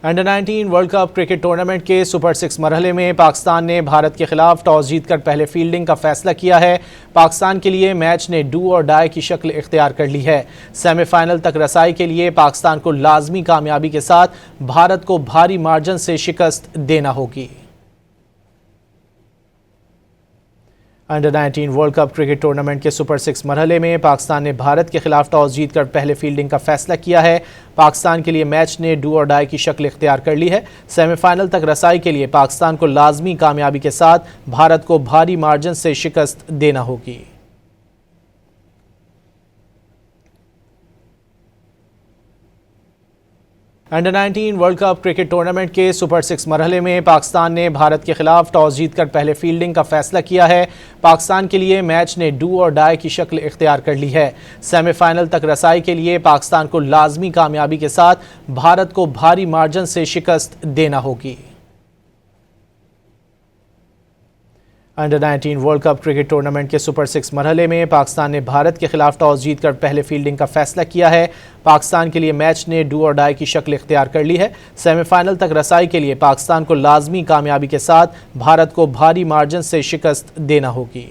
Under 19 world cup cricket tournament के super 6 मरहले में पाकिस्तान ने भारत के खिलाफ टॉस जीतकर पहले फील्डिंग का फैसला किया है। पाकिस्तान के लिए मैच ने डू और डाई की शक्ल इख्तियार कर ली है। सेमीफाइनल तक रसाई के लिए पाकिस्तान को लाजमी कामयाबी के साथ भारत को भारी मार्जिन से शिकस्त देना होगी। Under 19 world cup cricket tournament के सुपर 6 मरहले में पाकिस्तान ने भारत के खिलाफ टॉस जीतकर पहले फील्डिंग का फैसला किया है। पाकिस्तान के लिए मैच ने डू और डाई की शक्ल इख्तियार कर ली है। सेमीफाइनल तक रसाई के लिए पाकिस्तान को लाजमी कामयाबी के साथ भारत को भारी मार्जिन से शिकस्त देना होगी। Under 19 world cup cricket tournament के सुपर 6 मरहले में पाकिस्तान ने भारत के खिलाफ टॉस जीतकर पहले फील्डिंग का फैसला किया है। पाकिस्तान के लिए मैच ने डू और डाई की शक्ल इख्तियार कर ली है। सेमीफाइनल तक रसाई के लिए पाकिस्तान को लाजमी कामयाबी के साथ भारत को भारी मार्जिन से शिकस्त देना होगी। Under 19 world cup cricket tournament के सुपर 6 मरहले में पाकिस्तान ने भारत के खिलाफ टॉस जीतकर पहले फील्डिंग का फैसला किया है। पाकिस्तान के लिए मैच ने डू और डाई की शक्ल इख्तियार कर ली है। सेमीफाइनल तक रसाई के लिए पाकिस्तान को लाजमी कामयाबी के साथ भारत को भारी मार्जिन से शिकस्त देना होगी।